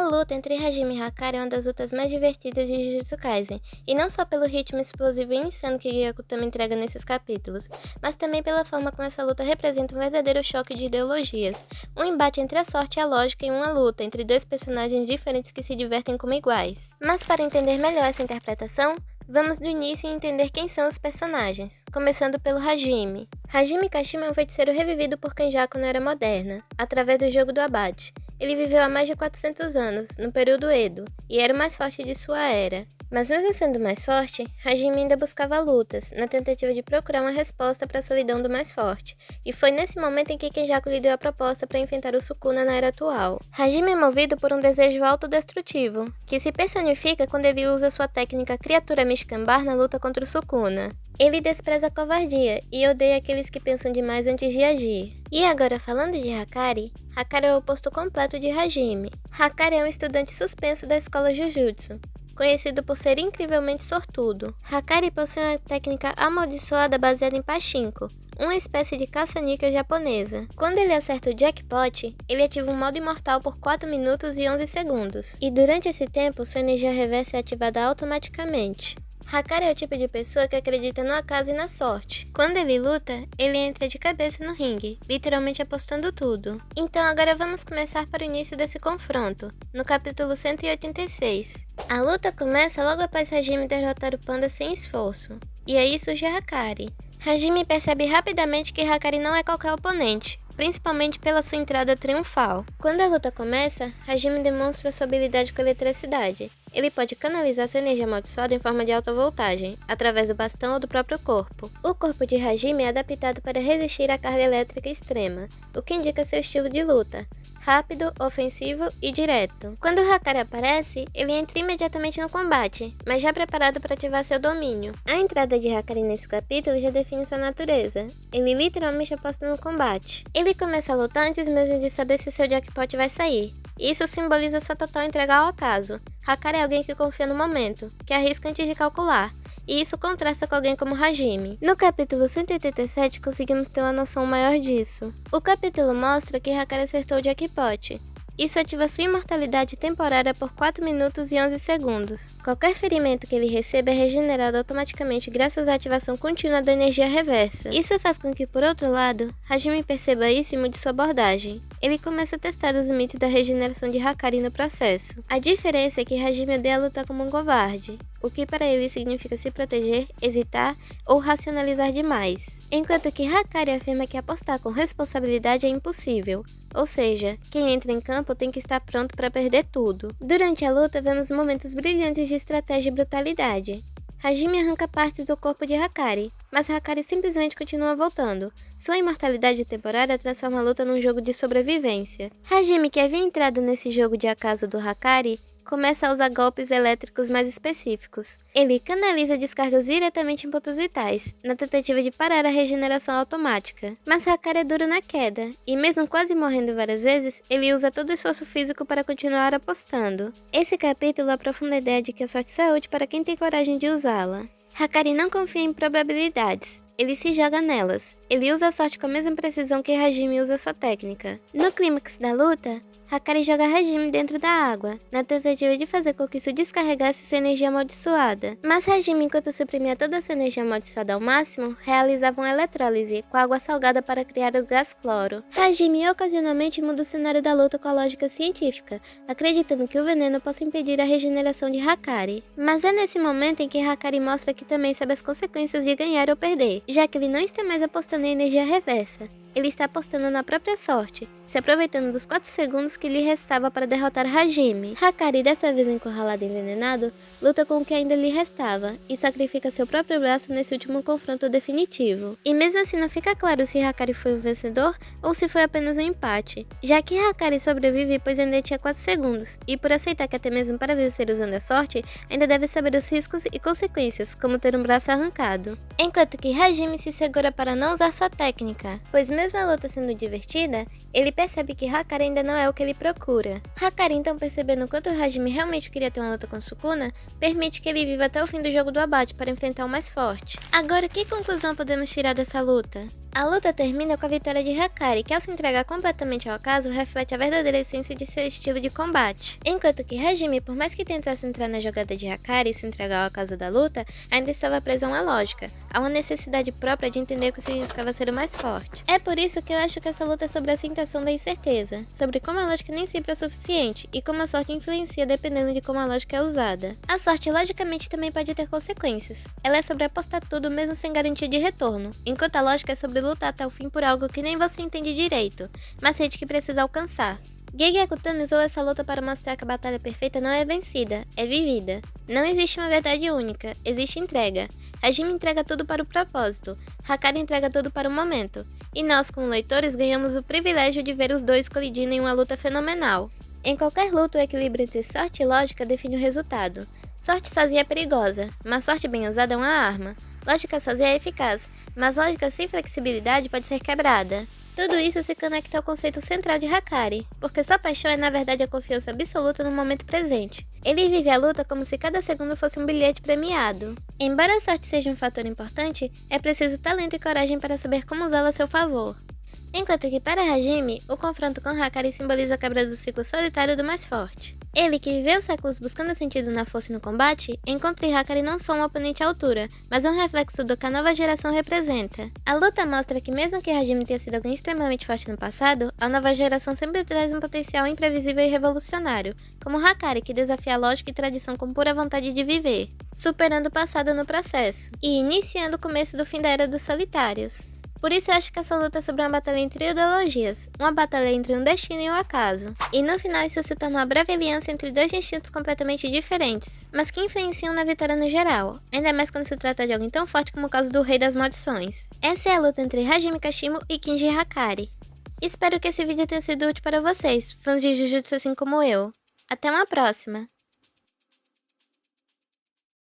A luta entre Hajime e Hakari é uma das lutas mais divertidas de Jujutsu Kaisen, e não só pelo ritmo explosivo e insano que Gyakutama entrega nesses capítulos, mas também pela forma como essa luta representa um verdadeiro choque de ideologias, um embate entre a sorte e a lógica em uma luta entre dois personagens diferentes que se divertem como iguais. Mas para entender melhor essa interpretação, vamos do início e entender quem são os personagens, começando pelo Hajime. Hajime Kashima é um feiticeiro revivido por Kenjaku na Era Moderna, através do jogo do abate. Ele viveu há mais de 400 anos, no período Edo, e era o mais forte de sua era. Mas mesmo sendo mais forte, Hajime ainda buscava lutas, na tentativa de procurar uma resposta para a solidão do mais forte, e foi nesse momento em que Kenjaku lhe deu a proposta para enfrentar o Sukuna na era atual. Hajime é movido por um desejo autodestrutivo, que se personifica quando ele usa sua técnica Criatura Mishkambar na luta contra o Sukuna. Ele despreza a covardia e odeia aqueles que pensam demais antes de agir. E agora falando de Hakari, Hakari é o oposto completo de Hajime. Hakari é um estudante suspenso da escola Jujutsu, conhecido por ser incrivelmente sortudo. Hakari possui uma técnica amaldiçoada baseada em pachinko, uma espécie de caça-níquel japonesa. Quando ele acerta o jackpot, ele ativa um modo imortal por 4 minutos e 11 segundos. E durante esse tempo, sua energia reversa é ativada automaticamente. Hakari é o tipo de pessoa que acredita no acaso e na sorte. Quando ele luta, ele entra de cabeça no ringue, literalmente apostando tudo. Então agora vamos começar para o início desse confronto, no capítulo 186. A luta começa logo após Hajime derrotar o panda sem esforço. E aí surge Hakari. Hajime percebe rapidamente que Hakari não é qualquer oponente, principalmente pela sua entrada triunfal. Quando a luta começa, Hajime demonstra sua habilidade com eletricidade. Ele pode canalizar sua energia amaldiçoada em forma de alta voltagem, através do bastão ou do próprio corpo. O corpo de Hajime é adaptado para resistir à carga elétrica extrema, o que indica seu estilo de luta, rápido, ofensivo e direto. Quando o Hakari aparece, ele entra imediatamente no combate, mas já preparado para ativar seu domínio. A entrada de Hakari nesse capítulo já define sua natureza. Ele literalmente aposta no combate. Ele começa a lutar antes mesmo de saber se seu jackpot vai sair. Isso simboliza sua total entrega ao acaso. Hakari é alguém que confia no momento, que arrisca antes de calcular, e isso contrasta com alguém como Hajime. No capítulo 187 conseguimos ter uma noção maior disso. O capítulo mostra que Hakari acertou o jackpot. Isso ativa sua imortalidade temporária por 4 minutos e 11 segundos. Qualquer ferimento que ele receba é regenerado automaticamente graças à ativação contínua da energia reversa. Isso faz com que, por outro lado, Hajime perceba isso e mude sua abordagem. Ele começa a testar os limites da regeneração de Hakari no processo. A diferença é que Hajime odeia lutar como um covarde, o que para ele significa se proteger, hesitar ou racionalizar demais. Enquanto que Hakari afirma que apostar com responsabilidade é impossível. Ou seja, quem entra em campo tem que estar pronto para perder tudo. Durante a luta, vemos momentos brilhantes de estratégia e brutalidade. Hajime arranca partes do corpo de Hakari, mas Hakari simplesmente continua voltando. Sua imortalidade temporária transforma a luta num jogo de sobrevivência. Hajime, que havia entrado nesse jogo de acaso do Hakari, começa a usar golpes elétricos mais específicos. Ele canaliza descargas diretamente em pontos vitais, na tentativa de parar a regeneração automática. Mas Hakari é duro na queda, e mesmo quase morrendo várias vezes, ele usa todo o esforço físico para continuar apostando. Esse capítulo aprofunda a ideia de que a sorte só é útil para quem tem coragem de usá-la. Hakari não confia em probabilidades, ele se joga nelas. Ele usa a sorte com a mesma precisão que Hajime usa sua técnica. No clímax da luta, Hakari joga Hajime dentro da água, na tentativa de fazer com que isso descarregasse sua energia amaldiçoada. Mas Hajime, enquanto suprimia toda a sua energia amaldiçoada ao máximo, realizava uma eletrólise com água salgada para criar o gás cloro. Hajime ocasionalmente muda o cenário da luta com a lógica científica, acreditando que o veneno possa impedir a regeneração de Hakari. Mas é nesse momento em que Hakari mostra que também sabe as consequências de ganhar ou perder, já que ele não está mais apostando em energia reversa. Ele está apostando na própria sorte, se aproveitando dos 4 segundos que lhe restava para derrotar Hajime. Hakari, dessa vez encurralado e envenenado, luta com o que ainda lhe restava, e sacrifica seu próprio braço nesse último confronto definitivo. E mesmo assim não fica claro se Hakari foi o vencedor ou se foi apenas um empate, já que Hakari sobrevive pois ainda tinha 4 segundos, e por aceitar que até mesmo para vencer usando a sorte, ainda deve saber os riscos e consequências, como ter um braço arrancado. Enquanto que Hajime se segura para não usar sua técnica, pois mesmo a luta sendo divertida, ele percebe que Hakari ainda não é o que ele procura. Hakari, então, percebendo quanto Hajime realmente queria ter uma luta com Sukuna, permite que ele viva até o fim do jogo do abate para enfrentar o mais forte. Agora, que conclusão podemos tirar dessa luta? A luta termina com a vitória de Hakari, que ao se entregar completamente ao acaso, reflete a verdadeira essência de seu estilo de combate. Enquanto que Hajime, por mais que tentasse entrar na jogada de Hakari e se entregar ao acaso da luta, ainda estava preso a uma lógica, a uma necessidade própria de entender o que significava ser o mais forte. É por isso que eu acho que essa luta é sobre a aceitação da incerteza, sobre como a lógica nem sempre é suficiente e como a sorte influencia dependendo de como a lógica é usada. A sorte logicamente também pode ter consequências. Ela é sobre apostar tudo mesmo sem garantia de retorno, enquanto a lógica é sobre lutar até o fim por algo que nem você entende direito, mas sente que precisa alcançar. Gege Akutami usou essa luta para mostrar que a batalha perfeita não é vencida, é vivida. Não existe uma verdade única, existe entrega. Hajime entrega tudo para o propósito, Hakari entrega tudo para o momento, e nós, como leitores, ganhamos o privilégio de ver os dois colidindo em uma luta fenomenal. Em qualquer luta, o equilíbrio entre sorte e lógica define o resultado. Sorte sozinha é perigosa, mas sorte bem usada é uma arma. Lógica sozinha é eficaz, mas lógica sem flexibilidade pode ser quebrada. Tudo isso se conecta ao conceito central de Hakari, porque sua paixão é na verdade a confiança absoluta no momento presente. Ele vive a luta como se cada segundo fosse um bilhete premiado. Embora a sorte seja um fator importante, é preciso talento e coragem para saber como usá-la a seu favor. Enquanto que para Hajime, o confronto com Hakari simboliza a quebra do ciclo solitário do mais forte. Ele, que viveu séculos buscando sentido na força e no combate, encontra em Hakari não só um oponente à altura, mas um reflexo do que a nova geração representa. A luta mostra que mesmo que Hajime tenha sido alguém extremamente forte no passado, a nova geração sempre traz um potencial imprevisível e revolucionário, como Hakari, que desafia a lógica e tradição com pura vontade de viver, superando o passado no processo, e iniciando o começo do fim da Era dos Solitários. Por isso eu acho que essa luta é sobre uma batalha entre ideologias, uma batalha entre um destino e um acaso. E no final isso se torna uma breve aliança entre dois instintos completamente diferentes, mas que influenciam na vitória no geral, ainda mais quando se trata de alguém tão forte como o caso do Rei das Maldições. Essa é a luta entre Hajime Kashimo e Kinji Hakari. Espero que esse vídeo tenha sido útil para vocês, fãs de Jujutsu assim como eu. Até uma próxima!